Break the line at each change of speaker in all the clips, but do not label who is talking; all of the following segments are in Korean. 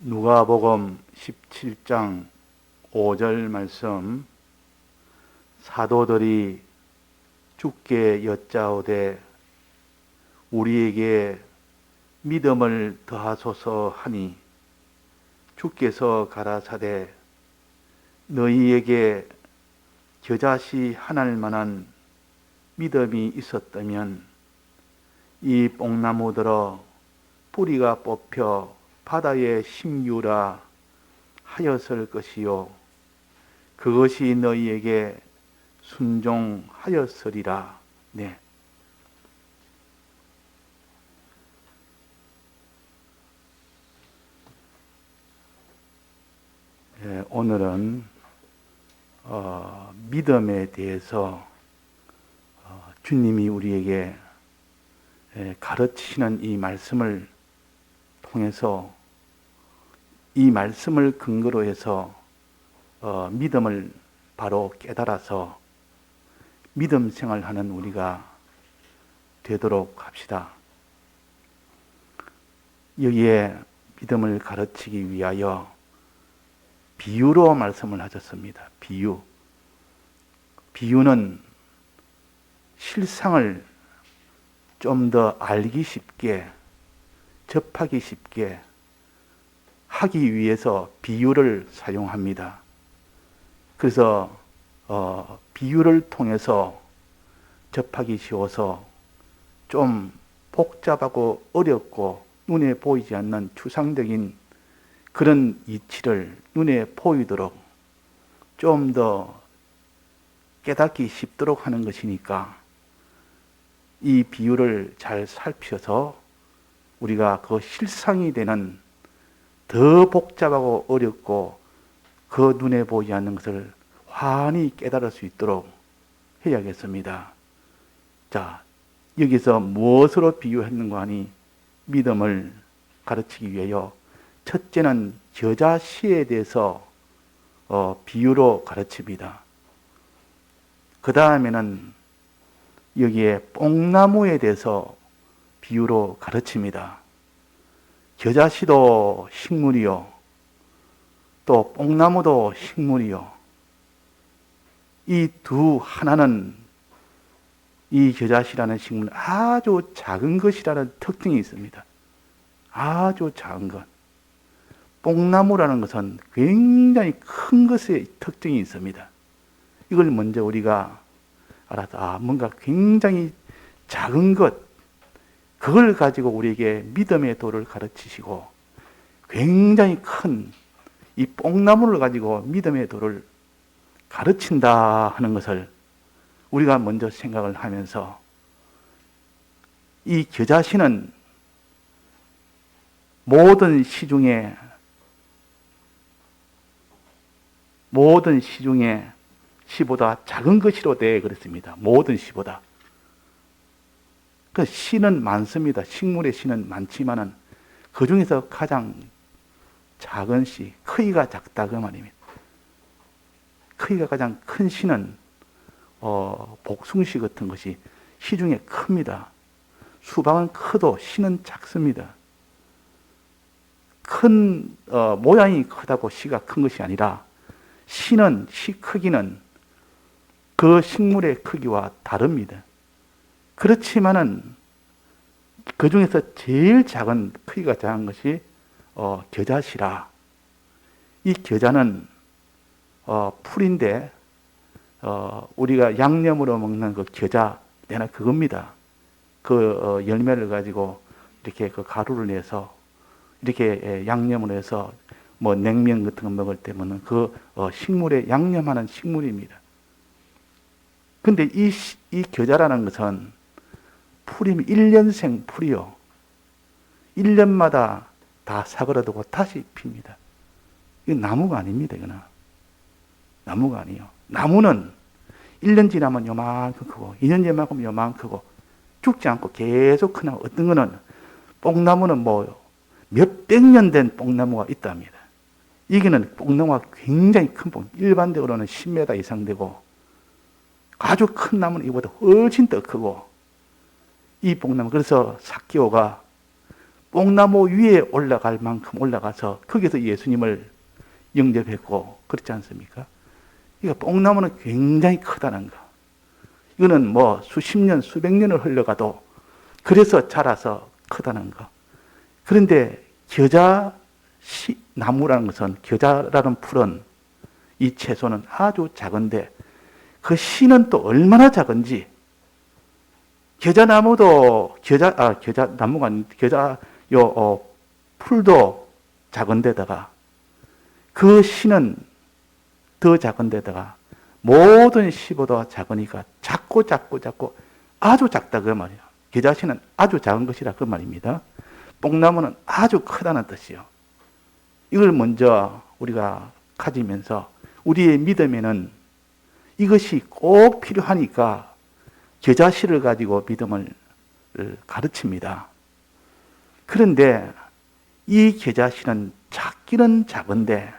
누가복음 17장 5절 말씀. 사도들이 주께 여짜오되 우리에게 믿음을 더하소서 하니 주께서 가라사대 너희에게 겨자씨 하나일 만한 믿음이 있었다면 이 뽕나무들어 뿌리가 뽑혀 바다에 심유라 하였을 것이요 그것이 너희에게 순종하였으리라. 네. 오늘은 믿음에 대해서 주님이 우리에게 가르치시는 이 말씀을 통해서 이 말씀을 근거로 해서 믿음을 바로 깨달아서 믿음 생활하는 우리가 되도록 합시다. 여기에 믿음을 가르치기 위하여 비유로 말씀을 하셨습니다. 비유는 실상을 좀 더 알기 쉽게, 접하기 쉽게 하기 위해서 비유를 사용합니다. 그래서 비유를 통해서 접하기 쉬워서 좀 복잡하고 어렵고 눈에 보이지 않는 추상적인 그런 이치를 눈에 보이도록 좀 더 깨닫기 쉽도록 하는 것이니까 이 비유를 잘 살펴서 우리가 그 실상이 되는 더 복잡하고 어렵고 그 눈에 보이지 않는 것을 환히 깨달을 수 있도록 해야겠습니다. 자, 여기서 무엇으로 비유했는가 하니 믿음을 가르치기 위하여 첫째는 겨자씨에 대해서 비유로 가르칩니다. 그 다음에는 여기에 뽕나무에 대해서 비유로 가르칩니다. 겨자씨도 식물이요, 또 뽕나무도 식물이요. 이 두 하나는 이 겨자씨라는 식물은 아주 작은 것이라는 특징이 있습니다. 아주 작은 것. 뽕나무라는 것은 굉장히 큰 것의 특징이 있습니다. 이걸 먼저 우리가 알아서 뭔가 굉장히 작은 것, 그걸 가지고 우리에게 믿음의 도를 가르치시고 굉장히 큰 이 뽕나무를 가지고 믿음의 도를 가르친다 하는 것을 우리가 먼저 생각을 하면서 이 겨자씨는 모든 시중에 씨보다 작은 것이로 되어 그렇습니다. 모든 씨보다. 그 씨는 많습니다. 식물의 씨는 많지만은 그 중에서 가장 작은 씨, 크기가 작다 그 말입니다. 크기가 가장 큰 씨는 복숭씨 같은 것이 씨 중에 큽니다. 수박은 커도 씨는 작습니다. 큰 모양이 크다고 씨가 큰 것이 아니라 씨 크기는 그 식물의 크기와 다릅니다. 그렇지만은 그 중에서 제일 작은, 크기가 작은 것이 겨자씨라. 이 겨자는 풀인데 우리가 양념으로 먹는 그 겨자 내나 그겁니다. 그 열매를 가지고 이렇게 그 가루를 내서 이렇게 양념을 해서 뭐 냉면 같은 거 먹을 때 먹는 그 식물에 양념하는 식물입니다. 근데 이 겨자라는 것은 풀이 1년생 풀이요. 1년마다 다 사그라들고 다시 핍니다. 이건 나무가 아닙니다. 이거는. 나무가 아니에요. 나무는 1년 지나면 요만큼 크고 2년 지나면 요만큼 크고 죽지 않고 계속 크나 어떤 거는 뽕나무는 뭐 몇백 년 된 뽕나무가 있답니다. 이게는 뽕나무가 굉장히 큰 뽕, 일반적으로는 10m 이상 되고 아주 큰 나무는 이보다 훨씬 더 크고 이 뽕나무, 그래서 사키오가 뽕나무 위에 올라갈 만큼 올라가서 거기서 예수님을 영접했고 그렇지 않습니까? 그러니까 뽕나무는 굉장히 크다는 거. 이거는 뭐 수십 년, 수백 년을 흘러가도 그래서 자라서 크다는 거. 그런데 나무라는 것은, 겨자라는 풀은, 이 채소는 아주 작은데 그 씨는 또 얼마나 작은지, 겨자나무도 겨자나무가 아닌 풀도 작은데다가 그 씨는 더 작은데다가 모든 씨보다 작으니까 작고 아주 작다 그 말이에요. 겨자씨는 아주 작은 것이라 그 말입니다. 뽕나무는 아주 크다는 뜻이요. 이걸 먼저 우리가 가지면서 우리의 믿음에는 이것이 꼭 필요하니까 겨자씨를 가지고 믿음을 가르칩니다. 그런데 이 겨자씨는 작기는 작은데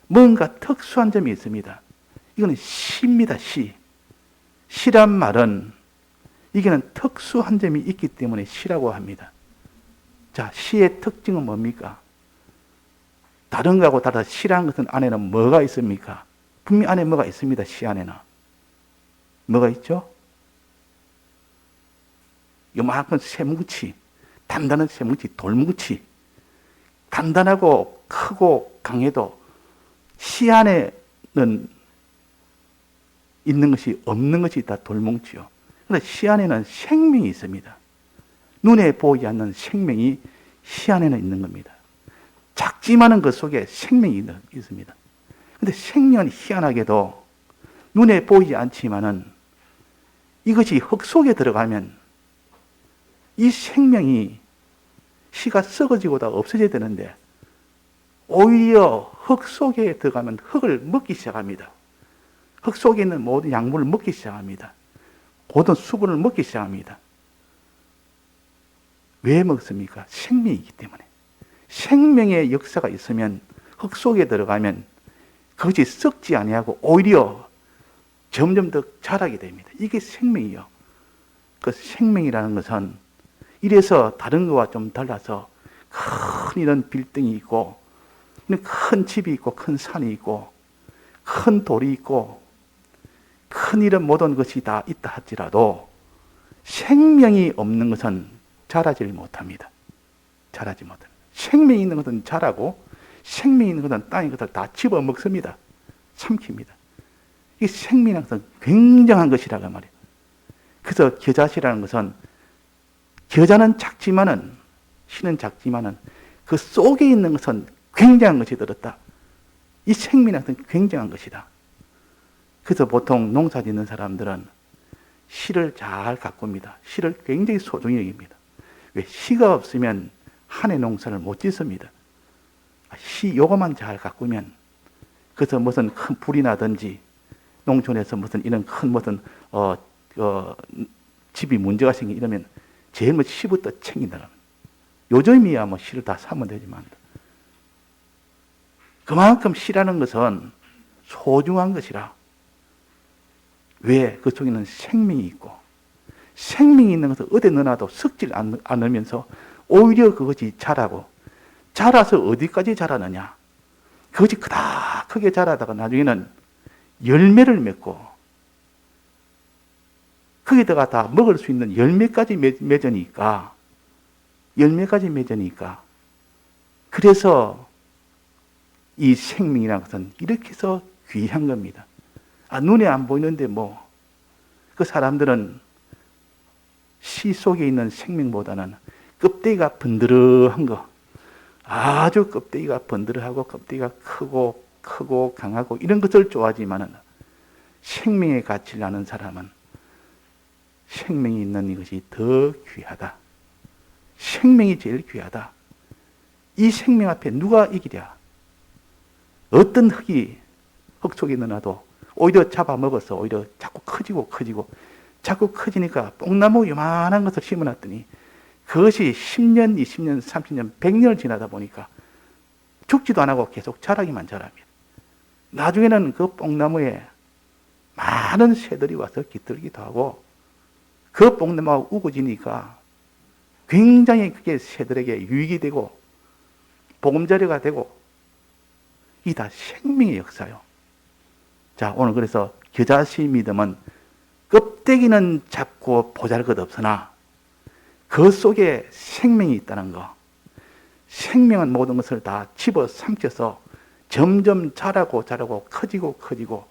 뭔가 특수한 점이 있습니다. 이거는 씨입니다. 씨란 말은 이게는 특수한 점이 있기 때문에 씨라고 합니다. 자, 씨의 특징은 뭡니까? 다른 거하고 달라 씨라는 것은 안에는 뭐가 있습니까? 분명히 안에 뭐가 있습니다. 씨 안에는. 뭐가 있죠? 요만큼 쇠뭉치, 단단한 쇠뭉치, 돌뭉치. 단단하고 크고 강해도 씨 안에는 있는 것이 없는 것이 다 돌뭉치요. 그런데 씨 안에는 생명이 있습니다. 눈에 보이지 않는 생명이 씨 안에는 있는 겁니다. 작지만은 그 속에 생명이 있습니다. 그런데 생명은 희한하게도 눈에 보이지 않지만은 이것이 흙 속에 들어가면 이 생명이 씨가 썩어지고 다 없어져야 되는데 오히려 흙 속에 들어가면 흙을 먹기 시작합니다. 흙 속에 있는 모든 약물을 먹기 시작합니다. 모든 수분을 먹기 시작합니다. 왜 먹습니까? 생명이기 때문에. 생명의 역사가 있으면 흙 속에 들어가면 그것이 썩지 아니하고 오히려 점점 더 자라게 됩니다. 이게 생명이요. 그 생명이라는 것은 이래서 다른 것과 좀 달라서 큰 이런 빌딩이 있고 큰 집이 있고 큰 산이 있고 큰 돌이 있고 큰 이런 모든 것이 다 있다 할지라도 생명이 없는 것은 자라지 못합니다. 자라지 못합니다. 생명이 있는 것은 자라고 생명이 있는 것은 땅의 것을 다 집어먹습니다. 삼킵니다. 이 생명이라는 것은 굉장한 것이라고 말이에요. 그래서 겨자씨라는 것은 겨자는 작지만은 씨는 작지만은 그 속에 있는 것은 굉장한 것이 들었다. 이 생명이라는 것은 굉장한 것이다. 그래서 보통 농사 짓는 사람들은 씨를 잘 가꿉니다. 씨를 굉장히 소중히 여깁니다. 왜? 씨가 없으면 한 해 농사를 못 짓습니다. 씨 요거만 잘 가꾸면 그래서 무슨 큰 불이 나든지 농촌에서 무슨 이런 큰 무슨 집이 문제가 생기 이러면 제일 먼저 씨부터 챙긴다. 요즘이야 뭐 씨를 다 사면 되지만 그만큼 씨라는 것은 소중한 것이라. 왜? 그 속에는 생명이 있고 생명이 있는 것을 어디 넣어놔도 썩질 않으면서 오히려 그것이 자라고 자라서 어디까지 자라느냐. 그것이 크게 자라다가 나중에는 열매를 맺고 거기다가 다 먹을 수 있는 열매까지 맺으니까 그래서 이 생명이라는 것은 이렇게 해서 귀한 겁니다. 눈에 안 보이는데 그 사람들은 씨 속에 있는 생명보다는 껍데기가 번드러한 거, 아주 껍데기가 번드러하고 껍데기가 크고 강하고 이런 것을 좋아하지만은 생명의 가치를 아는 사람은 생명이 있는 이것이 더 귀하다. 생명이 제일 귀하다. 이 생명 앞에 누가 이기랴? 어떤 흙이 흙 속에 넣어놔도 오히려 잡아먹어서 오히려 자꾸 커지고 자꾸 커지니까 뽕나무 요만한 것을 심어놨더니 그것이 10년, 20년, 30년, 100년을 지나다 보니까 죽지도 안 하고 계속 자라기만 자랍니다. 나중에는 그 뽕나무에 많은 새들이 와서 깃들기도 하고 그 뽕나무가 우거지니까 굉장히 그게 새들에게 유익이 되고 보금자리가 되고 이게 다 생명의 역사요. 자, 오늘 그래서 겨자씨 믿음은 껍데기는 작고 보잘것없으나 그 속에 생명이 있다는 거. 생명은 모든 것을 다 집어삼켜서 점점 자라고 자라고 커지고 커지고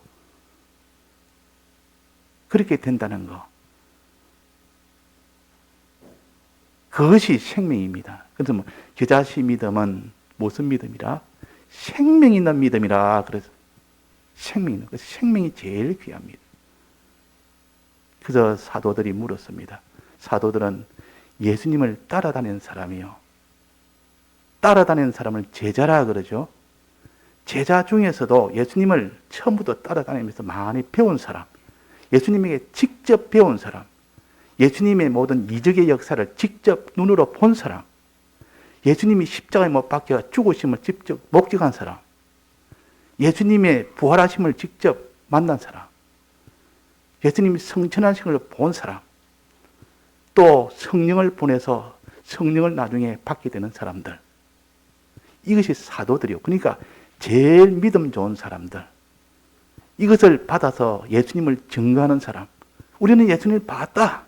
그렇게 된다는 거. 그것이 생명입니다. 그래서 뭐 겨자씨 믿음은 무슨 믿음이라? 생명 있는 믿음이라. 그래서 생명이 제일 귀합니다. 그래서 사도들이 물었습니다. 사도들은 예수님을 따라다니는 사람이요. 따라다니는 사람을 제자라 그러죠. 제자 중에서도 예수님을 처음부터 따라다니면서 많이 배운 사람, 예수님에게 직접 배운 사람, 예수님의 모든 이적의 역사를 직접 눈으로 본 사람, 예수님이 십자가에 못 박혀 죽으심을 직접 목격한 사람, 예수님의 부활하심을 직접 만난 사람, 예수님이 성천하신 걸 본 사람, 또 성령을 보내서 성령을 나중에 받게 되는 사람들. 이것이 사도들이요. 그러니까 제일 믿음 좋은 사람들. 이것을 받아서 예수님을 증거하는 사람. 우리는 예수님을 봤다.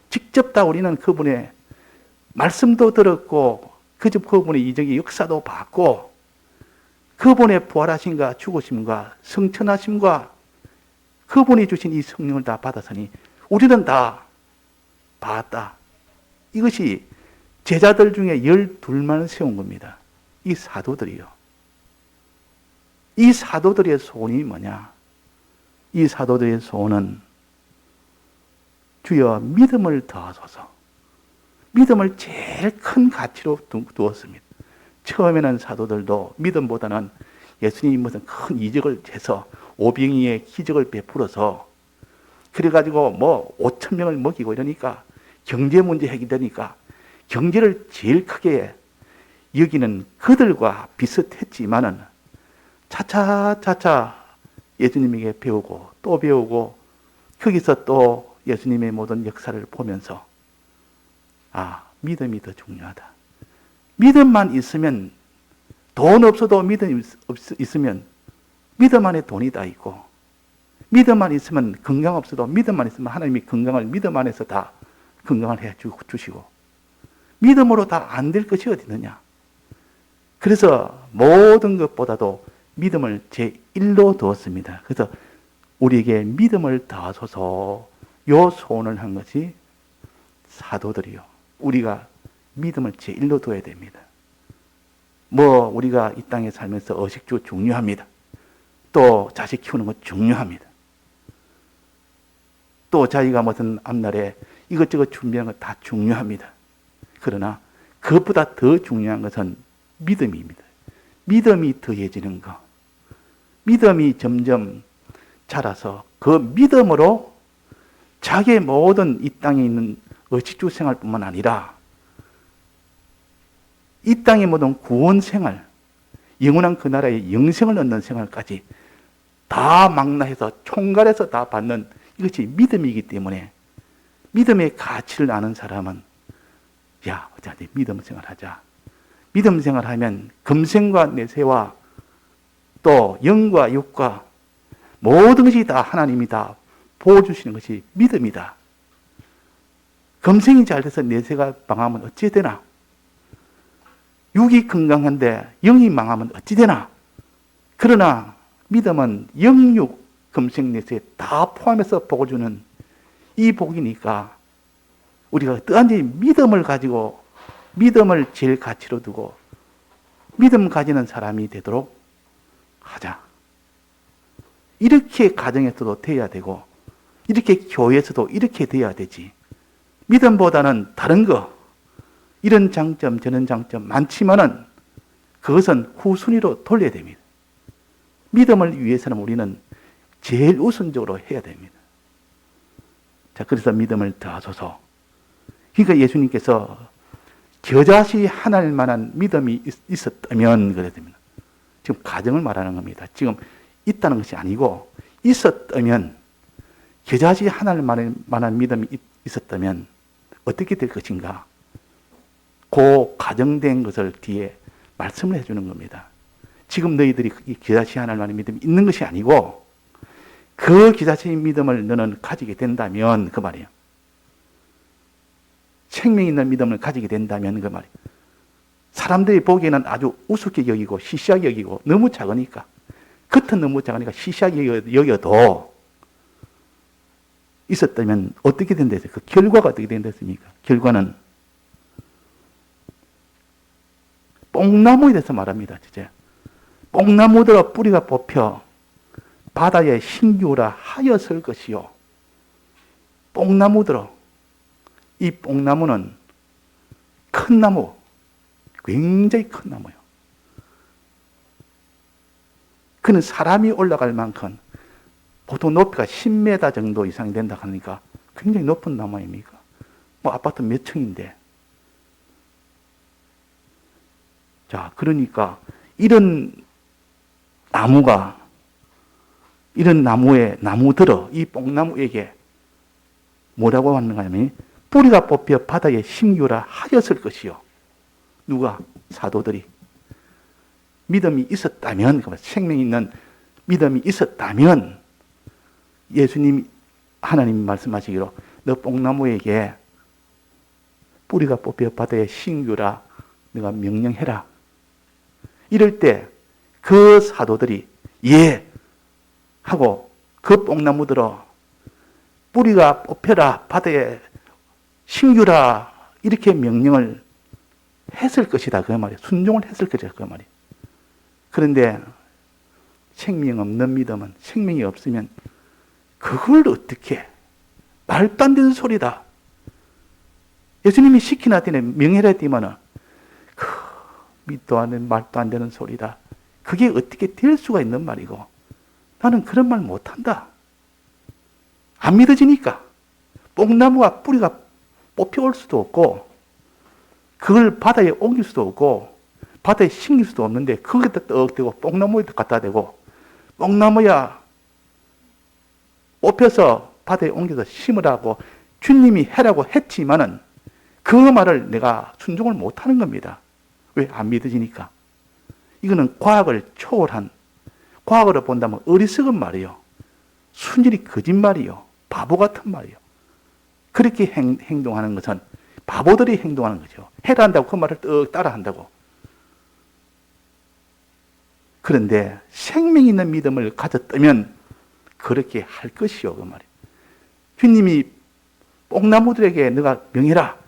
직접 다 우리는 그분의 말씀도 들었고 그분의 이적의 역사도 봤고 그분의 부활하심과 죽으심과 성천하심과 그분이 주신 이 성령을 다 받았으니 우리는 다 봤다. 이것이 제자들 중에 12만을 세운 겁니다. 이 사도들이요. 이 사도들의 소원이 뭐냐? 이 사도들의 소원은 주여 믿음을 더하소서. 믿음을 제일 큰 가치로 두었습니다. 처음에는 사도들도 믿음보다는 예수님이 무슨 큰 이적을 해서 오병이의 기적을 베풀어서 그래가지고 뭐 5천 명을 먹이고 이러니까 경제 문제 해결되니까 경제를 제일 크게 여기는 그들과 비슷했지만은 차차차차 예수님에게 배우고 또 배우고 거기서 또 예수님의 모든 역사를 보면서 믿음이 더 중요하다. 믿음만 있으면 돈 없어도 믿음 있으면 믿음 안에 돈이 다 있고 믿음만 있으면 건강 없어도 믿음만 있으면 하나님이 건강을 믿음 안에서 다 건강을 해 주시고 믿음으로 다 안 될 것이 어디 있느냐. 그래서 모든 것보다도 믿음을 제1로 두었습니다. 그래서 우리에게 믿음을 더하소서 요 소원을 한 것이 사도들이요. 우리가 믿음을 제1로 둬야 됩니다. 우리가 이 땅에 살면서 의식주 중요합니다. 또 자식 키우는 것 중요합니다. 또 자기가 무슨 앞날에 이것저것 준비하는 것 다 중요합니다. 그러나 그것보다 더 중요한 것은 믿음입니다. 믿음이 더해지는 것. 믿음이 점점 자라서 그 믿음으로 자기의 모든 이 땅에 있는 의식주 생활뿐만 아니라 이 땅의 모든 구원 생활, 영원한 그 나라의 영생을 얻는 생활까지 다 망라해서 총괄해서 다 받는 이것이 믿음이기 때문에 믿음의 가치를 아는 사람은 어차피 믿음 생활하자. 믿음 생활하면 금생과 내세와 또 영과 육과 모든 것이 다 하나님이 다 보여주시는 것이 믿음이다. 금생이 잘 돼서 내세가 망하면 어찌 되나? 육이 건강한데 영이 망하면 어찌 되나? 그러나 믿음은 영육, 금생, 내세 다 포함해서 복을 주는 이 복이니까 우리가 어떠한지 믿음을 가지고 믿음을 제일 가치로 두고 믿음 가지는 사람이 되도록 하자. 이렇게 가정에서도 돼야 되고 이렇게 교회에서도 이렇게 돼야 되지. 믿음보다는 다른 거 이런 장점 저런 장점 많지만은 그것은 후순위로 돌려야 됩니다. 믿음을 위해서는 우리는 제일 우선적으로 해야 됩니다. 자, 그래서 믿음을 더하소서. 그러니까 예수님께서 겨자씨 하나일 만한 믿음이 있었다면 그래야 됩니다. 지금 가정을 말하는 겁니다. 지금 있다는 것이 아니고 있었다면 겨자씨 하나일 만한 믿음이 있었다면 어떻게 될 것인가? 그 가정된 것을 뒤에 말씀을 해주는 겁니다. 지금 너희들이 이 기다시 하나님의 믿음이 있는 것이 아니고 그 기다시 믿음을 너는 가지게 된다면 그 말이에요. 생명 있는 믿음을 가지게 된다면 그 말이에요. 사람들이 보기에는 아주 우습게 여기고 시시하게 여기고 너무 작으니까 겉은 너무 작으니까 시시하게 여겨도 있었다면 어떻게 된댔어요? 그 결과가 어떻게 된댔습니까? 결과는 뽕나무에 대해서 말합니다. 진짜. 뽕나무들아 뿌리가 뽑혀 바다에 신기우라 하였을 것이요. 뽕나무들어. 이 뽕나무는 큰 나무, 굉장히 큰 나무예요. 그는 사람이 올라갈 만큼 보통 높이가 10m 정도 이상이 된다 하니까 굉장히 높은 나무 아닙니까? 뭐 아파트 몇 층인데. 자, 그러니까 이런 나무의 나무들어 이 뽕나무에게 뭐라고 하는가 하면 뿌리가 뽑혀 바다에 심기우라 하였을 것이요. 누가? 사도들이. 믿음이 있었다면, 생명 있는 믿음이 있었다면 예수님, 하나님이 말씀하시기로 너 뽕나무에게 뿌리가 뽑혀 바다에 심기우라 내가 명령해라. 이럴 때 그 사도들이 예 하고 그 뽕나무들어 뿌리가 뽑혀라 바다에 심기우라 이렇게 명령을 했을 것이다 그 말이에요. 순종을 했을 것이다 그 말이에요. 그런데 생명 없는 믿음은 생명이 없으면 그걸 어떻게 말도 안 되는 소리다. 예수님이 시키나 때문에 명예를 했더니만은 믿도 안 되는 말도 안 되는 소리다. 그게 어떻게 될 수가 있는 말이고 나는 그런 말 못한다. 안 믿어지니까 뽕나무가 뿌리가 뽑혀올 수도 없고 그걸 바다에 옮길 수도 없고 바다에 심길 수도 없는데 거기다 떡 대고 뽕나무에 갖다 대고 뽕나무야 뽑혀서 바다에 옮겨서 심으라고 주님이 해라고 했지만은 그 말을 내가 순종을 못하는 겁니다. 왜? 안 믿어지니까. 이거는 과학을 초월한, 과학으로 본다면 어리석은 말이요. 순전히 거짓말이요. 바보 같은 말이요. 그렇게 행동하는 것은 바보들이 행동하는 거죠. 해라 한다고 그 말을 떡 따라 한다고. 그런데 생명 있는 믿음을 가졌다면 그렇게 할 것이요. 그 말이에요. 주님이 뽕나무들에게 너가 명해라.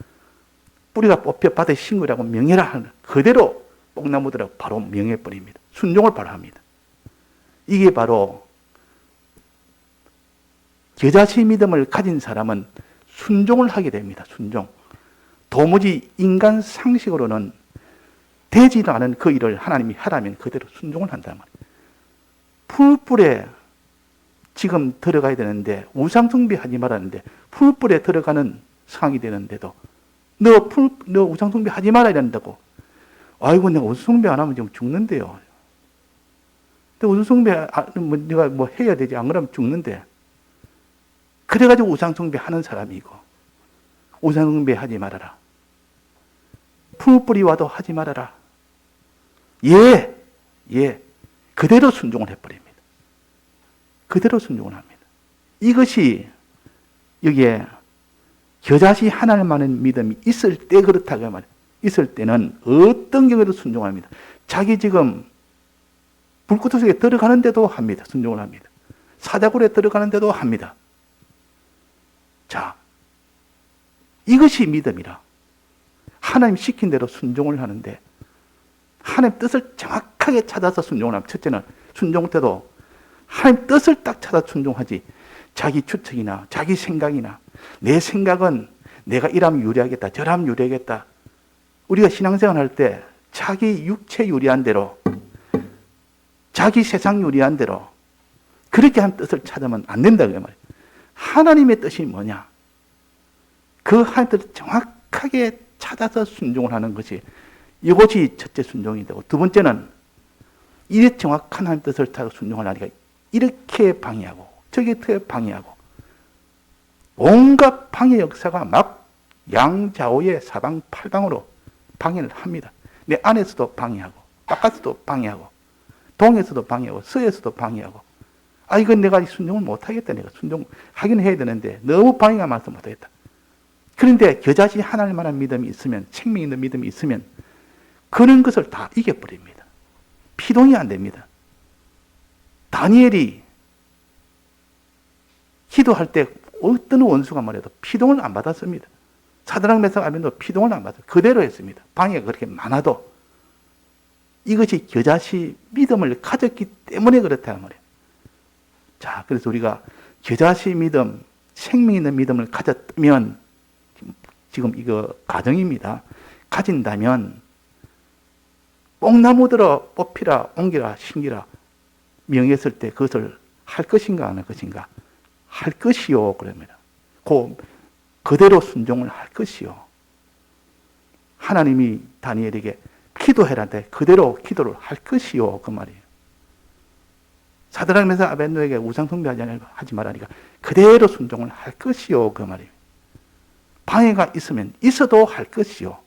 뿌리가 뽑혀 바다에 심으라고 명해라 하는 그대로 뽕나무들하고 바로 명해버립니다. 순종을 바로 합니다. 이게 바로 겨자씨 믿음을 가진 사람은 순종을 하게 됩니다. 순종. 도무지 인간 상식으로는 되지도 않은 그 일을 하나님이 하라면 그대로 순종을 한단 말이에요. 풀불에 지금 들어가야 되는데 우상숭배하지 말았는데 풀불에 들어가는 상황이 되는데도 너 우상숭배 하지 말아야 된다고. 아이고, 내가 우상숭배 안 하면 지금 죽는데요. 근데 우상숭배, 네가 뭐 해야 되지. 안 그러면 죽는데. 그래가지고 우상숭배 하는 사람이고, 우상숭배 하지 말아라. 풀뿌리 와도 하지 말아라. 예. 그대로 순종을 해버립니다. 그대로 순종을 합니다. 이것이 여기에 겨자씨 하나님만은 믿음이 있을 때 그렇다고 말이에요. 있을 때는 어떤 경우에도 순종합니다. 자기 지금 불구덩이 속에 들어가는데도 합니다. 순종을 합니다. 사자굴에 들어가는데도 합니다. 자, 이것이 믿음이라. 하나님 시킨 대로 순종을 하는데 하나님 뜻을 정확하게 찾아서 순종을 합니다. 첫째는 순종 때도 하나님 뜻을 딱 찾아 순종하지 자기 추측이나 자기 생각이나 내 생각은 내가 이러면 유리하겠다 저러면 유리하겠다. 우리가 신앙생활 할 때 자기 육체 유리한 대로 자기 세상 유리한 대로 그렇게 한 뜻을 찾으면 안 된다 그 말이에요. 하나님의 뜻이 뭐냐? 그 하나님의 뜻을 정확하게 찾아서 순종을 하는 것이 이것이 첫째 순종이 되고 두 번째는 이래 정확한 하나님의 뜻을 찾아 순종을 하니까 이렇게 방해하고 저렇게 방해하고 온갖 방해 역사가 막 양좌우의 사방팔방으로 방해를 합니다. 내 안에서도 방해하고, 바깥에서도 방해하고, 동에서도 방해하고, 서에서도 방해하고. 이건 내가 순종을 못하겠다. 내가 순종하긴 해야 되는데 너무 방해가 많아서 못하겠다. 그런데 겨자씨 하나님만한 믿음이 있으면, 생명 있는 믿음이 있으면 그런 것을 다 이겨버립니다. 피동이 안 됩니다. 다니엘이 기도할 때 어떤 원수가 말해도 피동을 안 받았습니다. 사드락 메삭 아벤도 피동을 안 받았어요. 그대로 했습니다. 방해가 그렇게 많아도. 이것이 겨자씨 믿음을 가졌기 때문에 그렇다 말이에요. 자, 그래서 우리가 겨자씨 믿음, 생명 있는 믿음을 가졌다면, 지금 이거 가정입니다. 가진다면 뽕나무들어 뽑히라, 옮기라, 심기라 명했을 때 그것을 할 것인가 안 할 것인가? 할 것이요 그럽니다. 그대로 순종을 할 것이요. 하나님이 다니엘에게 기도해라는데 그대로 기도를 할 것이요 그 말이에요. 사드락 메삭 아벤노에게 우상 숭배하지 말라니까 그대로 순종을 할 것이요 그 말이에요. 방해가 있으면 있어도 할 것이요.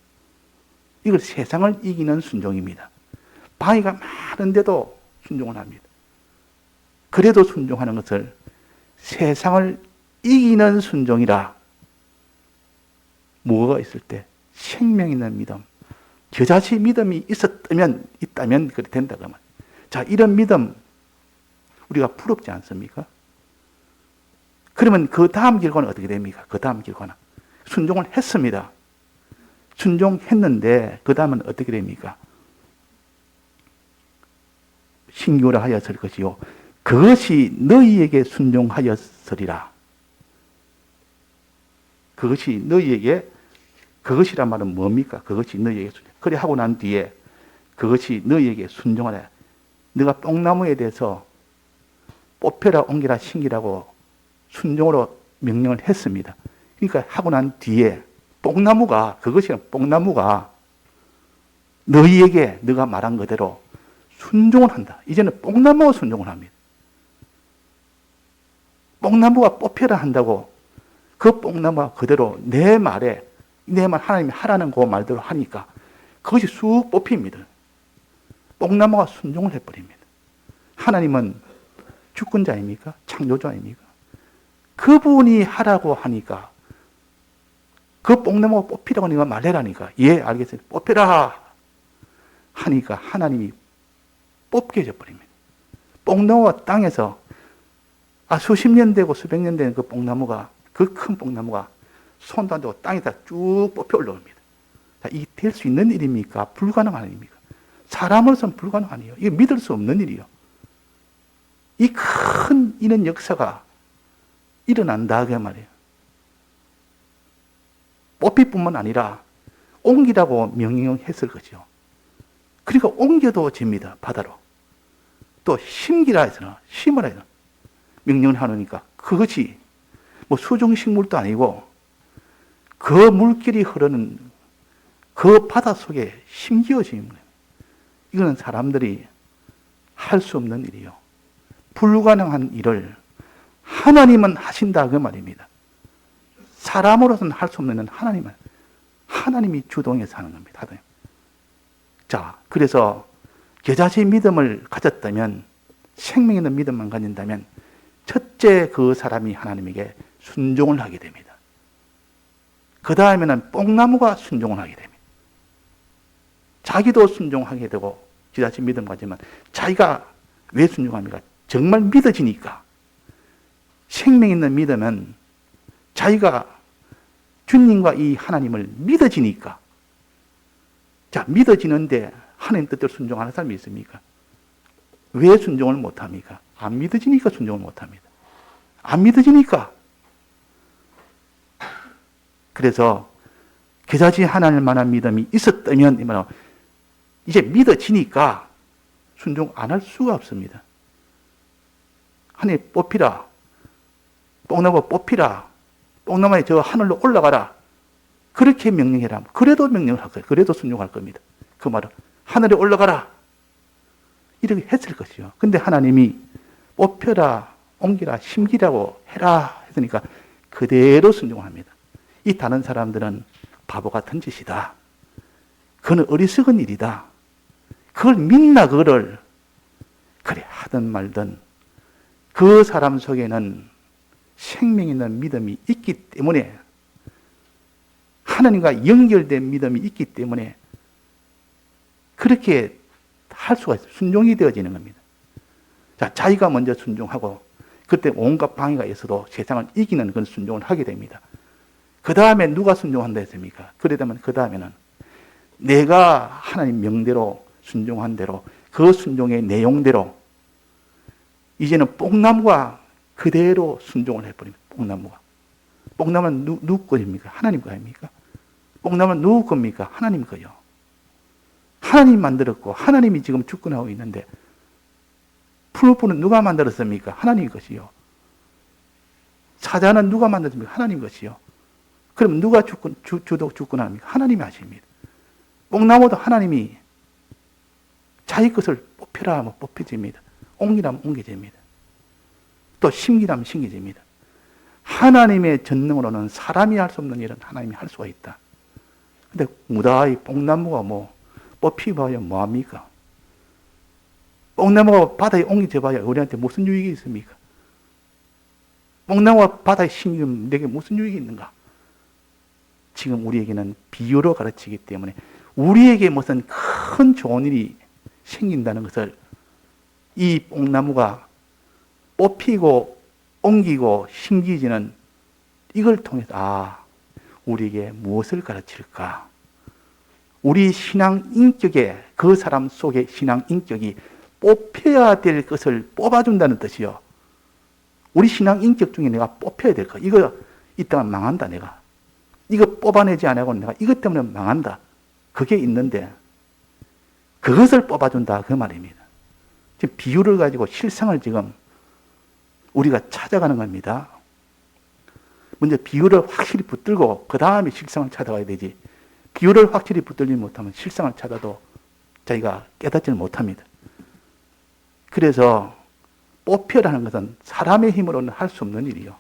이걸 세상을 이기는 순종입니다. 방해가 많은데도 순종을 합니다. 그래도 순종하는 것을 세상을 이기는 순종이라. 뭐가 있을 때? 생명 있는 믿음. 겨자씨 믿음이 있다면 그렇게 된다. 그러면. 자, 이런 믿음 우리가 부럽지 않습니까? 그러면 그 다음 결과는 어떻게 됩니까? 그 다음 결과는 순종을 했습니다. 순종했는데 그 다음은 어떻게 됩니까? 신규라 하였을 것이요. 그것이 너희에게 순종하였으리라. 그것이 너희에게, 그것이란 말은 뭡니까? 그것이 너희에게 순종. 그래 하고 난 뒤에 그것이 너희에게 순종하라. 네가 뽕나무에 대해서 뽑혀라, 옮기라, 심기라고 순종으로 명령을 했습니다. 그러니까 하고 난 뒤에 뽕나무가, 그것이란 뽕나무가 너희에게 네가 말한 그대로 순종을 한다. 이제는 뽕나무가 순종을 합니다. 뽕나무가 뽑혀라 한다고 그 뽕나무가 그대로 내 말 하나님이 하라는 그 말대로 하니까 그것이 쑥 뽑힙니다. 뽕나무가 순종을 해버립니다. 하나님은 주권자입니까? 창조자입니까? 그분이 하라고 하니까 그 뽕나무가 뽑히라고 네가 말해라니까 예 알겠어요. 뽑혀라 하니까 하나님이 뽑게 해버립니다. 뽕나무가 땅에서 수십 년 되고 수백 년 된 그 뽕나무가, 그 큰 뽕나무가 손도 안 대고 땅에다 쭉 뽑혀 올라옵니다. 이게 될 수 있는 일입니까? 불가능한 일입니까? 사람으로서는 불가능하네요. 이게 믿을 수 없는 일이요. 이 큰 이런 역사가 일어난다 그 말이에요. 뽑힐뿐만 아니라 옮기라고 명령했을 거죠. 그러니까 옮겨도 집니다. 바다로. 또 심기라 해서 심으라 해서 명령을 하니까 그것이 뭐 수중식물도 아니고 그 물길이 흐르는 그 바다 속에 심기어지는 거예요. 이거는 사람들이 할 수 없는 일이요. 불가능한 일을 하나님은 하신다 그 말입니다. 사람으로서는 할 수 없는 일은 하나님이 주동해서 하는 겁니다. 자, 그래서 겨자씨 믿음을 가졌다면, 생명 있는 믿음만 가진다면 첫째 그 사람이 하나님에게 순종을 하게 됩니다. 그 다음에는 뽕나무가 순종을 하게 됩니다. 자기도 순종하게 되고 겨자씨 믿음 가지만 자기가 왜 순종합니까? 정말 믿어지니까. 생명 있는 믿음은 자기가 주님과 이 하나님을 믿어지니까. 자, 믿어지는데 하나님 뜻대로 순종하는 사람이 있습니까? 왜 순종을 못합니까? 안 믿어지니까 순종을 못합니다. 안 믿어지니까. 그래서 겨자씨 하나님만한 믿음이 있었다면 이제 믿어지니까 순종 안 할 수가 없습니다. 하나님 뽑히라. 뽕나무 뽑히라. 뽕나무에 저 하늘로 올라가라. 그렇게 명령해라. 그래도 명령을 할 거예요. 그래도 순종할 겁니다. 그 말은 하늘에 올라가라. 이렇게 했을 것이요. 근데 하나님이 뽑혀라, 옮기라, 심기라고 해라 했으니까 그대로 순종합니다. 이 다른 사람들은 바보 같은 짓이다. 그건 어리석은 일이다. 그걸 믿나 그거를. 그래 하든 말든 그 사람 속에는 생명 있는 믿음이 있기 때문에, 하나님과 연결된 믿음이 있기 때문에 그렇게 할 수가 있어요. 순종이 되어지는 겁니다. 자, 자기가 먼저 순종하고 그때 온갖 방해가 있어도 세상을 이기는 그런 순종을 하게 됩니다. 그 다음에 누가 순종한다 했습니까? 그러다면 그 다음에는 내가 하나님 명대로 순종한 대로 그 순종의 내용대로 이제는 뽕나무가 그대로 순종을 해버립니다. 뽕나무가. 뽕나무는 누구 거입니까? 하나님 거입니까? 뽕나무는 누구 겁니까? 하나님 거요. 하나님 만들었고 하나님이 지금 주권하고 있는데 풀뿌는 누가 만들었습니까? 하나님 것이요. 사자는 누가 만들었습니까? 하나님 것이요. 그럼 누가 주권합니까? 하나님이 하십니다. 뽕나무도 하나님이 자기 것을 뽑히라 하면 뽑혀집니다. 옮기라면 옮겨집니다. 또 심기라면 심겨집니다. 하나님의 전능으로는 사람이 할 수 없는 일은 하나님이 할 수가 있다. 근데 무다히 뽕나무가 뭐 뽑히봐야 뭐합니까? 뽕나무가 바다에 옮겨져봐야 우리한테 무슨 유익이 있습니까? 뽕나무가 바다에 심기면 내게 무슨 유익이 있는가? 지금 우리에게는 비유로 가르치기 때문에 우리에게 무슨 큰 좋은 일이 생긴다는 것을 이 뽕나무가 뽑히고 옮기고 심기지는 이걸 통해서 우리에게 무엇을 가르칠까? 우리 신앙 인격에, 그 사람 속의 신앙 인격이 뽑혀야 될 것을 뽑아준다는 뜻이요. 우리 신앙 인격 중에 내가 뽑혀야 될 거. 이거 있다면 망한다 내가. 이거 뽑아내지 않고 내가 이것 때문에 망한다. 그게 있는데 그것을 뽑아준다 그 말입니다. 지금 비유를 가지고 실상을 지금 우리가 찾아가는 겁니다. 먼저 비유를 확실히 붙들고 그 다음에 실상을 찾아가야 되지. 비유를 확실히 붙들지 못하면 실상을 찾아도 자기가 깨닫지를 못합니다. 그래서 뽑혀라는 것은 사람의 힘으로는 할 수 없는 일이요.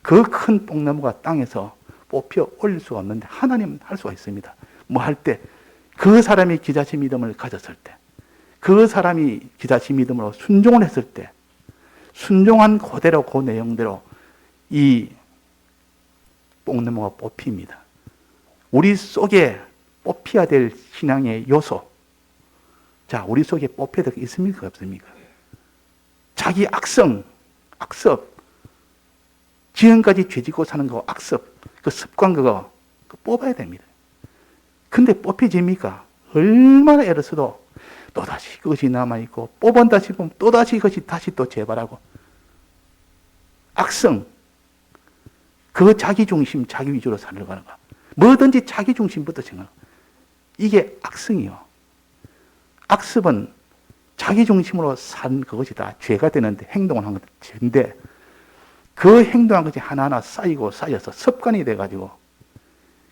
그 큰 뽕나무가 땅에서 뽑혀 올릴 수가 없는데 하나님은 할 수가 있습니다. 뭐 할 때? 그 사람이 기자치 믿음을 가졌을 때, 그 사람이 기자치 믿음으로 순종을 했을 때, 순종한 그대로 그 내용대로 이 뽕나무가 뽑힙니다. 우리 속에 뽑혀야 될 신앙의 요소. 자, 우리 속에 뽑혀야 될 게 있습니까? 없습니까? 자기 악성, 악습. 지금까지 죄짓고 사는 거 악습, 그 습관 그거 뽑아야 됩니다. 근데 뽑혀집니까? 얼마나 애를 써도 또다시 그것이 남아있고 뽑은다 싶으면 또다시 그것이 다시 또 재발하고 악성, 그 자기중심, 자기 위주로 살아가는 거. 뭐든지 자기중심부터 생각하는 거. 이게 악성이요. 악습은 자기중심으로 산 그것이 다 죄가 되는데 행동을 한 것은 죄인데 그 행동한 것이 하나하나 쌓이고 쌓여서 습관이 돼가지고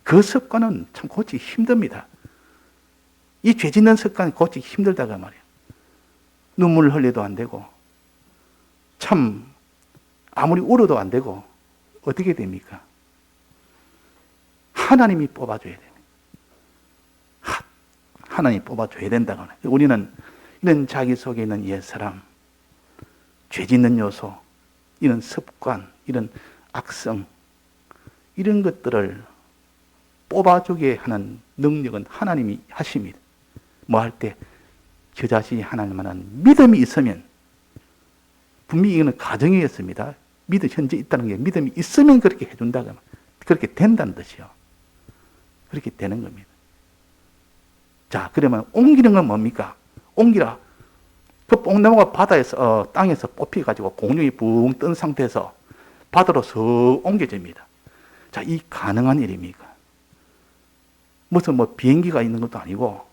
그 습관은 참 고치기 힘듭니다. 이 죄 짓는 습관이 고치기 힘들다가 말이에요. 눈물을 흘려도 안 되고 참 아무리 울어도 안 되고 어떻게 됩니까? 하나님이 뽑아줘야 됩니다. 하나님이 뽑아줘야 된다거나. 우리는 이런 자기 속에 있는 옛사람, 죄 짓는 요소, 이런 습관, 이런 악성, 이런 것들을 뽑아주게 하는 능력은 하나님이 하십니다. 뭐 할 때 저 자신이 하나님만한 믿음이 있으면, 분명히 이거는 가정이었습니다. 믿음 현재 있다는 게 믿음이 있으면 그렇게 해준다. 그렇게 된다는 뜻이요. 그렇게 되는 겁니다. 자, 그러면 옮기는 건 뭡니까? 옮기라. 그 뽕나무가 바다에서, 땅에서 뽑혀가지고 공중이 붕 뜬 상태에서 바다로 슥 옮겨집니다. 자, 이 가능한 일입니까? 무슨 뭐 비행기가 있는 것도 아니고,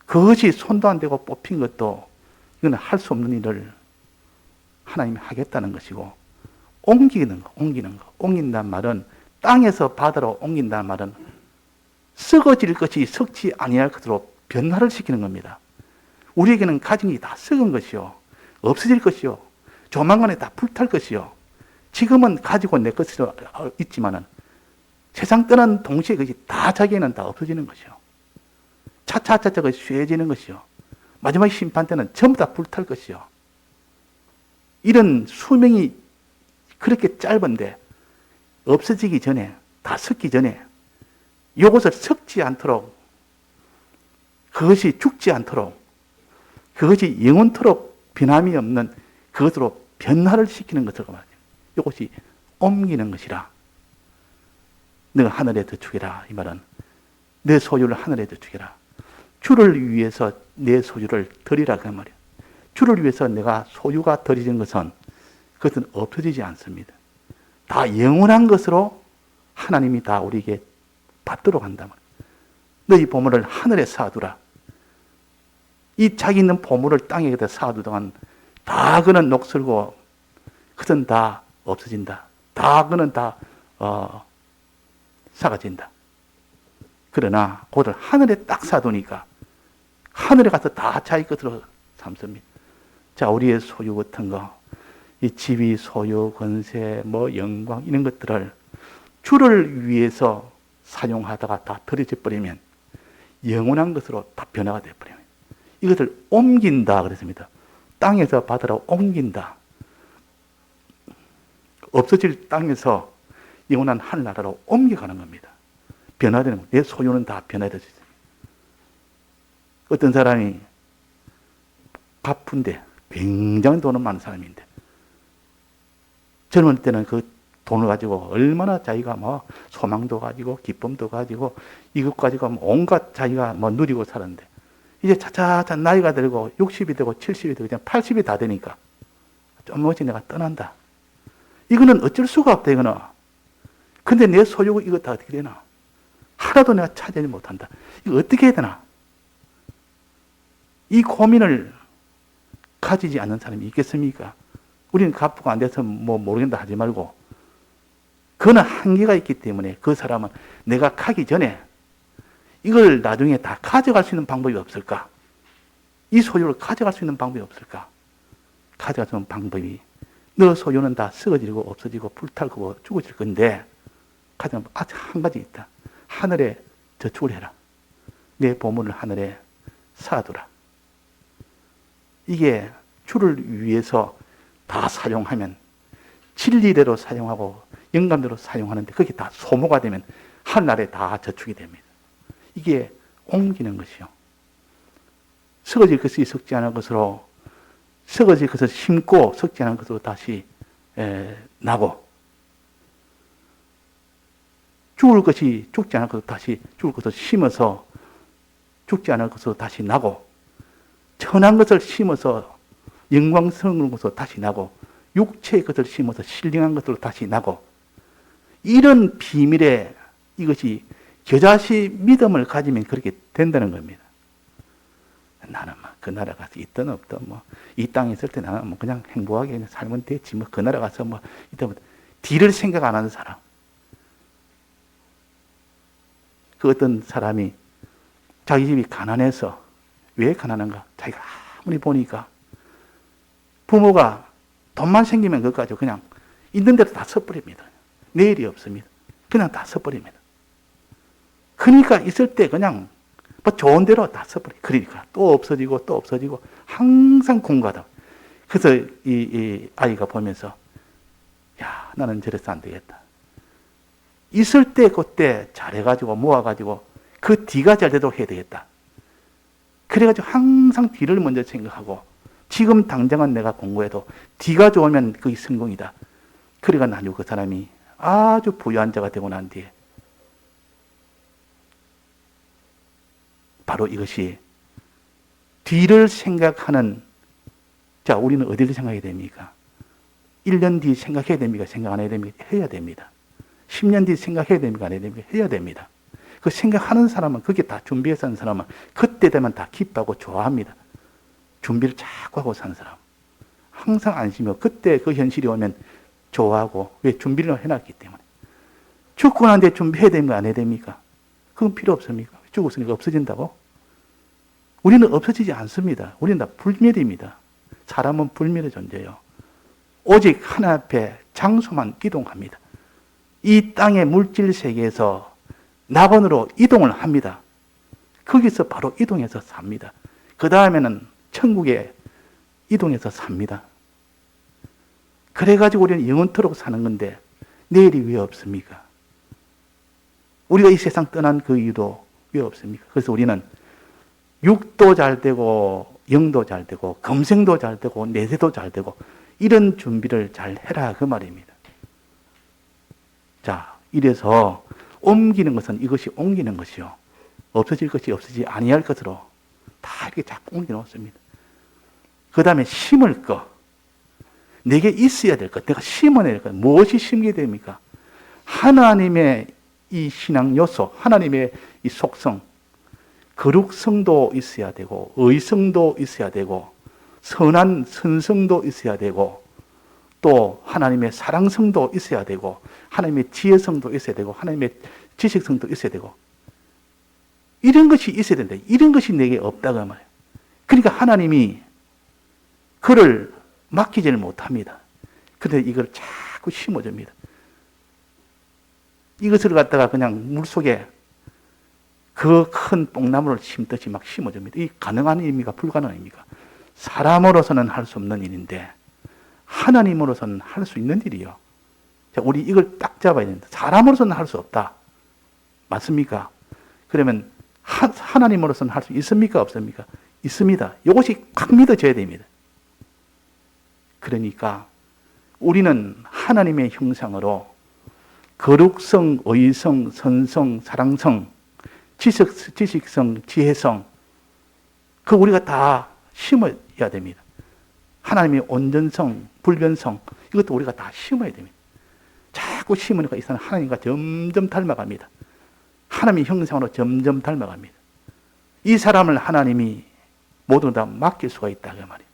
그것이 손도 안 대고 뽑힌 것도, 이거는 할 수 없는 일을 하나님이 하겠다는 것이고, 옮기는 거. 옮긴다는 말은, 땅에서 바다로 옮긴다는 말은, 썩어질 것이 썩지 아니할 것으로 변화를 시키는 겁니다. 우리에게는 가진 게 다 썩은 것이요. 없어질 것이요. 조만간에 다 불탈 것이요. 지금은 가지고 내 것으로 있지만은 세상 떠난 동시에 그것이 다 자기에는 다 없어지는 것이요. 차차차차가 쇠해지는 것이요. 마지막 심판 때는 전부 다 불탈 것이요. 이런 수명이 그렇게 짧은데 없어지기 전에, 다 섞기 전에 이것을 섞지 않도록, 그것이 죽지 않도록, 그것이 영원토록 변함이 없는 그것으로 변화를 시키는 것을 말이에요. 이것이 옮기는 것이라. 너가 하늘에 저축해라. 이 말은 내 소유를 하늘에 저축해라. 주를 위해서 내 소유를 드리라 그 말이에요. 주를 위해서 내가 소유가 드리는 것은 그것은 없어지지 않습니다. 다 영원한 것으로 하나님이 다 우리에게 받도록 한다 말이에요. 너희 보물을 하늘에 쌓아두라. 이 자기 있는 보물을 땅에다 쌓아두동안 다 그는 녹슬고 그것은 다 없어진다. 다 그는 다 사라진다. 그러나 그것을 하늘에 딱 쌓아두니까 하늘에 가서 다 자기 것으로 삼습니다. 자, 우리의 소유 같은 거, 이 지위, 소유, 권세, 뭐 영광 이런 것들을 주를 위해서 사용하다가 다 들여져 버리면 영원한 것으로 다 변화가 되어 버립니다. 이것을 옮긴다 그랬습니다. 땅에서 바다로 옮긴다. 없어질 땅에서 영원한 하늘나라로 옮겨가는 겁니다. 변화되는 겁니다. 내 소유는 다 변화되어져 있습니다. 어떤 사람이 바쁜데 굉장히 돈은 많은 사람인데 젊을 때는 그 돈을 가지고 얼마나 자기가 뭐 소망도 가지고 기쁨도 가지고 이것 가지고 온갖 자기가 뭐 누리고 살았는데 이제 차차차 나이가 들고 60이 되고 70이 되고 그냥 80이 다 되니까 좀 어찌 내가 떠난다. 이거는 어쩔 수가 없다 이거는. 근데 내 소유가 이거 다 어떻게 되나? 하나도 내가 차지하지 못한다. 이거 어떻게 해야 되나? 이 고민을 가지지 않는 사람이 있겠습니까? 우리는 가부가 안 돼서 뭐 모르겠다 하지 말고 그는 한계가 있기 때문에 그 사람은 내가 가기 전에 이걸 나중에 다 가져갈 수 있는 방법이 없을까? 이 소유를 가져갈 수 있는 방법이 없을까? 가져갈 수 있는 방법이 너 소유는 다 썩어지고 없어지고 불타고 죽어질 건데 가져갈 아직 한 가지 있다. 하늘에 저축을 해라. 내 보물을 하늘에 쌓아두라. 이게 주를 위해서 다 사용하면 진리대로 사용하고 영감대로 사용하는데 그게 다 소모가 되면 하늘나라에 다 저축이 됩니다. 이게 옮기는 것이요. 썩어질 것이 썩지 않은 것으로 썩어질 것을 심고 썩지 않은 것으로 다시 나고 죽을 것이 죽지 않은 것으로 다시 죽을 것을 심어서 죽지 않은 것으로 다시 나고 천한 것을 심어서 영광스러운 것으로 다시 나고 육체의 것을 심어서 신령한 것으로 다시 나고 이런 비밀에 이것이 겨자씨 믿음을 가지면 그렇게 된다는 겁니다. 나는 막 그 나라 가서 있든 없든 뭐 이 땅에 있을 때 나는 뭐 그냥 행복하게 그냥 살면 됐지 뭐 그 나라 가서 뭐 이때부터 뒤를 생각 안 하는 사람. 그 어떤 사람이 자기 집이 가난해서 왜 가난한가? 자기가 아무리 보니까 부모가 돈만 생기면 그것 가지고 그냥 있는 대로 다 써버립니다. 내일이 없습니다. 그냥 다 써버립니다. 그러니까 있을 때 그냥 뭐 좋은 대로 다 써버려. 그러니까 또 없어지고 또 없어지고 항상 공부하다. 그래서 이 아이가 보면서 야 나는 저래서 안 되겠다. 있을 때 그때 잘해가지고 모아가지고 그 뒤가 잘 되도록 해야 되겠다. 그래가지고 항상 뒤를 먼저 생각하고 지금 당장은 내가 공부해도 뒤가 좋으면 그게 성공이다. 그래가 나중에 그 사람이 아주 부유한 자가 되고 난 뒤에 바로 이것이 뒤를 생각하는 자 우리는 어디를 생각해야 됩니까? 1년 뒤 생각해야 됩니까? 생각 안 해야 됩니까? 해야 됩니다. 10년 뒤 생각해야 됩니까? 안 해야 됩니까? 해야 됩니다. 그 생각하는 사람은 그게 다 준비해서 하는 사람은 그때 되면 다 기뻐하고 좋아합니다. 준비를 자꾸 하고 사는 사람 항상 안심하고 그때 그 현실이 오면 좋아하고 왜 준비를 해놨기 때문에 죽고 난 뒤에 준비해야 됩니까? 안 해야 됩니까? 그건 필요 없습니까? 죽었으니까 없어진다고? 우리는 없어지지 않습니다. 우리는 다 불멸입니다. 사람은 불멸의 존재예요. 오직 하나 앞에 장소만 이동합니다. 이 땅의 물질 세계에서 낙원으로 이동을 합니다. 거기서 바로 이동해서 삽니다. 그 다음에는 천국에 이동해서 삽니다. 그래가지고 우리는 영원토록 사는 건데 내일이 왜 없습니까? 우리가 이 세상 떠난 그 이유도 왜 없습니까? 그래서 우리는 육도 잘 되고 영도 잘 되고 검생도 잘 되고 내세도 잘 되고 이런 준비를 잘 해라 그 말입니다. 자, 이래서 옮기는 것은 이것이 옮기는 것이요. 없어질 것이 없어지지 아니할 것으로 다 이렇게 자꾸 옮겨 놓습니다. 그 다음에 심을 것. 내게 있어야 될 것. 내가 심어야 될 것. 무엇이 심게 됩니까? 하나님의 이 신앙 요소, 하나님의 이 속성, 거룩성도 있어야 되고, 의성도 있어야 되고, 선한 선성도 있어야 되고, 또 하나님의 사랑성도 있어야 되고, 하나님의 지혜성도 있어야 되고, 하나님의 지식성도 있어야 되고, 이런 것이 있어야 된다. 이런 것이 내게 없다고 말이에요. 그러니까 하나님이 그를 맡기지를 못합니다. 그런데 이걸 자꾸 심어줍니다. 이것을 갖다가 그냥 물속에 그 큰 뽕나무를 심듯이 막 심어줍니다. 이 가능한 일입니까? 불가능한 일입니까? 사람으로서는 할 수 없는 일인데 하나님으로서는 할 수 있는 일이요. 자, 우리 이걸 딱 잡아야 된다. 사람으로서는 할 수 없다. 맞습니까? 그러면 하나님으로서는 할 수 있습니까? 없습니까? 있습니다. 이것이 확 믿어져야 됩니다. 그러니까 우리는 하나님의 형상으로 거룩성, 의성, 선성, 사랑성, 지식성, 지혜성, 그 우리가 다 심어야 됩니다. 하나님의 온전성, 불변성, 이것도 우리가 다 심어야 됩니다. 자꾸 심으니까 이 사람은 하나님과 점점 닮아갑니다. 하나님의 형상으로 점점 닮아갑니다. 이 사람을 하나님이 모두 다 맡길 수가 있다 그 말이에요.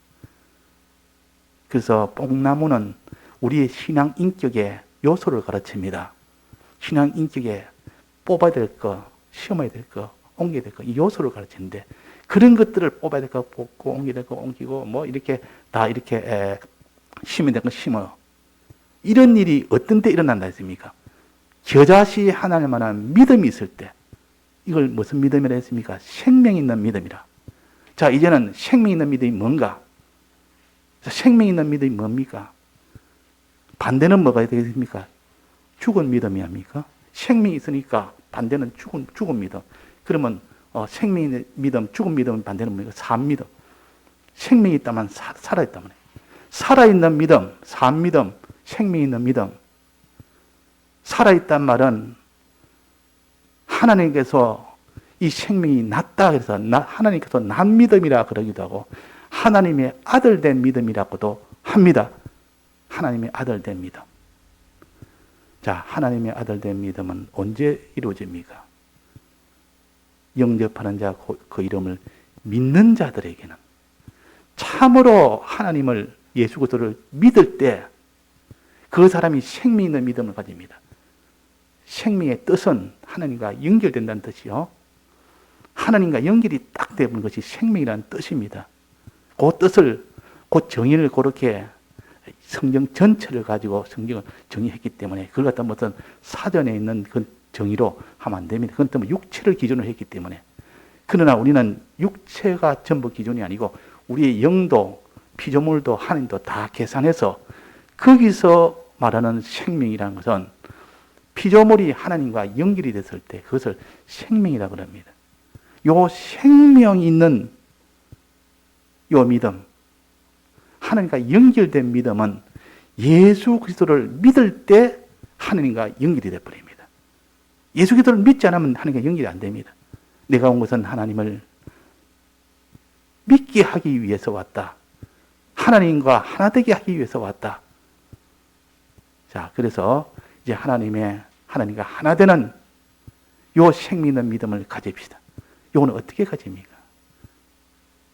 그래서 뽕나무는 우리의 신앙 인격의 요소를 가르칩니다. 신앙 인격에 뽑아야 될 거, 시험해야 될 거, 옮겨야 될 거, 이 요소를 가르치는데 그런 것들을 뽑아야 될 거 뽑고 옮겨야 될 거 옮기고 뭐 이렇게 다 이렇게 심어야 될 거 심어. 이런 일이 어떤 때 일어난다 했습니까? 겨자씨 하나님 만한 믿음이 있을 때 이걸 무슨 믿음이라 했습니까? 생명 있는 믿음이라. 자, 이제는 생명 있는 믿음이 뭔가? 생명 있는 믿음이 뭡니까? 반대는 뭐가 되겠습니까? 죽은 믿음이 아닙니까? 생명이 있으니까 반대는 죽은 믿음. 그러면 생명 있는 믿음, 죽은 믿음 반대는 뭡니까? 산 믿음. 생명이 있다면 살아있다면. 살아있는 믿음, 산 믿음, 생명 있는 믿음. 살아있단 말은 하나님께서 이 생명이 낫다 그래서 하나님께서 난 믿음이라 그러기도 하고 하나님의 아들 된 믿음이라고도 합니다. 하나님의 아들 된 믿음. 자, 하나님의 아들 된 믿음은 언제 이루어집니까? 영접하는 자 그 이름을 믿는 자들에게는 참으로 하나님을 예수 그리스도를 믿을 때 그 사람이 생명 있는 믿음을 가집니다. 생명의 뜻은 하나님과 연결된다는 뜻이요. 하나님과 연결이 딱 되는 것이 생명이라는 뜻입니다. 그 뜻을, 그 정의를 그렇게 성경 전체를 가지고 성경을 정의했기 때문에 그걸 갖다 무슨 사전에 있는 그 정의로 하면 안 됩니다. 그건 또 육체를 기준으로 했기 때문에. 그러나 우리는 육체가 전부 기준이 아니고 우리의 영도, 피조물도 하나님도 다 계산해서 거기서 말하는 생명이라는 것은 피조물이 하나님과 연결이 됐을 때 그것을 생명이라고 합니다. 요 생명이 있는 요 믿음, 하나님과 연결된 믿음은 예수 그리스도를 믿을 때 하나님과 연결이 되어버립니다. 예수 그리스도를 믿지 않으면 하나님과 연결이 안 됩니다. 내가 온 것은 하나님을 믿게 하기 위해서 왔다. 하나님과 하나 되게 하기 위해서 왔다. 자, 그래서 이제 하나님과 하나 되는 요 생명 있는 믿음을 가집시다. 요거는 어떻게 가집니까?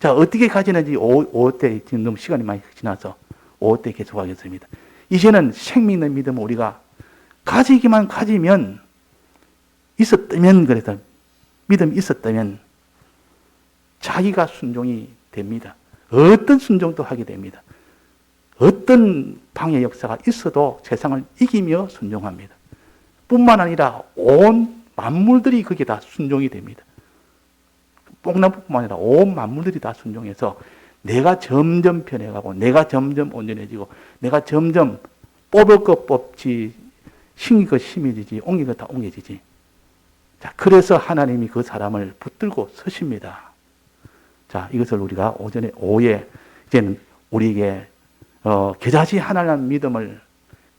자, 어떻게 가지는지 5대 지금 너무 시간이 많이 지나서 5대 계속하겠습니다. 이제는 생명 있는 믿음을 우리가 가지기만 가지면 있었다면 그래서 믿음이 있었다면 자기가 순종이 됩니다. 어떤 순종도 하게 됩니다. 어떤 방해 역사가 있어도 세상을 이기며 순종합니다. 뿐만 아니라 온 만물들이 그게 다 순종이 됩니다. 뽕나무뿐만 아니라 온 만물들이 다 순종해서 내가 점점 변해가고 내가 점점 온전해지고 내가 점점 뽑을 것 뽑지 심기 것 심해지지 옮길 것 다 옮겨지지. 자, 그래서 하나님이 그 사람을 붙들고 서십니다. 자, 이것을 우리가 오후에 이제는 우리에게 겨자씨 하나라는 믿음을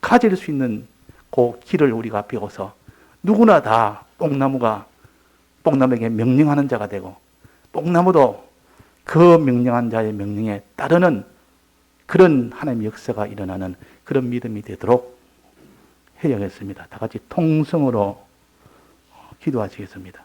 가질 수 있는 그 길을 우리가 배워서 누구나 다 뽕나무에게 명령하는 자가 되고 뽕나무도 그 명령한 자의 명령에 따르는 그런 하나님의 역사가 일어나는 그런 믿음이 되도록 해야겠습니다. 다 같이 통성으로 기도하시겠습니다.